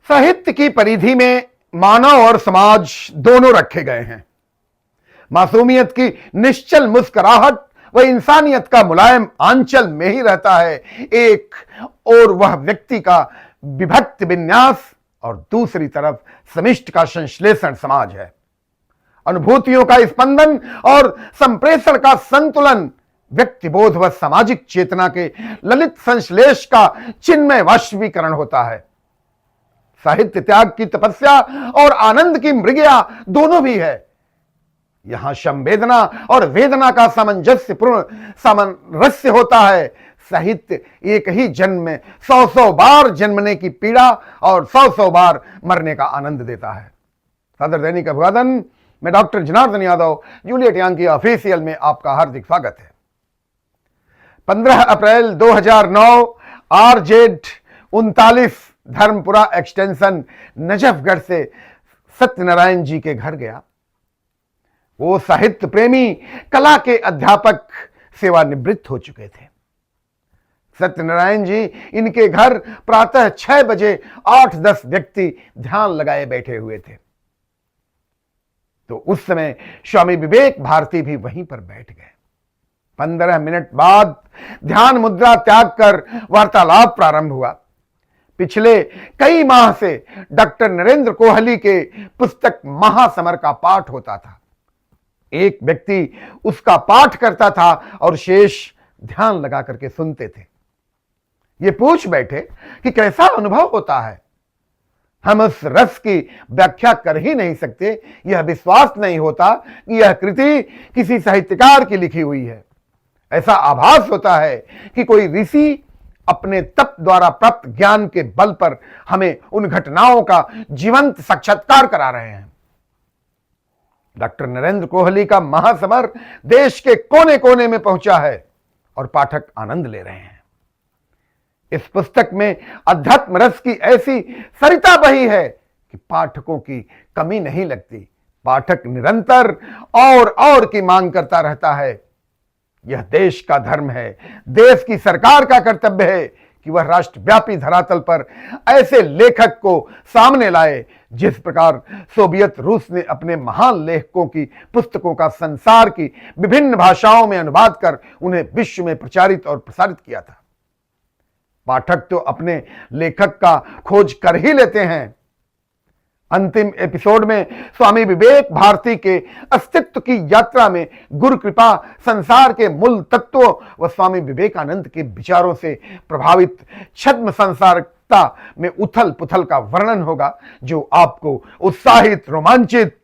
साहित्य की परिधि में मानव और समाज दोनों रखे गए हैं। मासूमियत की निश्चल मुस्कुराहट वह इंसानियत का मुलायम आंचल में ही रहता है, एक और वह व्यक्ति का विभक्त विन्यास और दूसरी तरफ समिष्ट का संश्लेषण समाज है। अनुभूतियों का स्पंदन और संप्रेषण का संतुलन व्यक्तिबोध व सामाजिक चेतना के ललित संश्लेष का चिन्मय वाष्पीकरण होता है। साहित्य त्याग की तपस्या और आनंद की मृगया दोनों भी है। यहां संवेदना और वेदना का सामंजस्यपूर्ण सामंजस्य होता है। साहित्य एक ही जन्म में 100 बार जन्मने की पीड़ा और 100 बार मरने का आनंद देता है। सदर दैनिक अभिवादन में डॉक्टर जनार्दन यादव, जूलियट यांग की ऑफिशियल में आपका हार्दिक स्वागत है। 15 अप्रैल 2009 RZ 39 धर्मपुरा एक्सटेंशन नजफगढ़ से सत्यनारायण जी के घर गया। वो साहित्य प्रेमी, कला के अध्यापक, सेवानिवृत्त हो चुके थे। सत्यनारायण जी इनके घर प्रातः 6 बजे 8-10 व्यक्ति ध्यान लगाए बैठे हुए थे। तो उस समय स्वामी विवेक भारती भी वहीं पर बैठ गए। 15 मिनट बाद ध्यान मुद्रा त्याग कर वार्तालाप प्रारंभ हुआ। पिछले कई माह से डॉक्टर नरेंद्र कोहली के पुस्तक महासमर का पाठ होता था। एक व्यक्ति उसका पाठ करता था और शेष ध्यान लगा करके सुनते थे। ये पूछ बैठे कि कैसा अनुभव होता है। हम उस रस की व्याख्या कर ही नहीं सकते। यह विश्वास नहीं होता कि यह कृति किसी साहित्यकार की लिखी हुई है। ऐसा आभास होता है कि कोई ऋषि अपने तप द्वारा प्राप्त ज्ञान के बल पर हमें उन घटनाओं का जीवंत साक्षात्कार करा रहे हैं। डॉक्टर नरेंद्र कोहली का महासमर देश के कोने कोने में पहुंचा है और पाठक आनंद ले रहे हैं। इस पुस्तक में अध्यात्म रस की ऐसी सरिता बही है कि पाठकों की कमी नहीं लगती। पाठक निरंतर और की मांग करता रहता है। यह देश का धर्म है, देश की सरकार का कर्तव्य है कि वह राष्ट्रव्यापी धरातल पर ऐसे लेखक को सामने लाए जिस प्रकार सोवियत रूस ने अपने महान लेखकों की पुस्तकों का संसार की विभिन्न भाषाओं में अनुवाद कर उन्हें विश्व में प्रचारित और प्रसारित किया था। पाठक तो अपने लेखक का खोज कर ही लेते हैं। अंतिम एपिसोड में स्वामी विवेक भारती के अस्तित्व की यात्रा में गुरु कृपा, संसार के मूल तत्वों व स्वामी विवेकानंद के विचारों से प्रभावित छद्म संसारता में उथल पुथल का वर्णन होगा, जो आपको उत्साहित, रोमांचित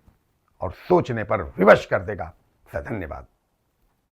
और सोचने पर विवश कर देगा। धन्यवाद।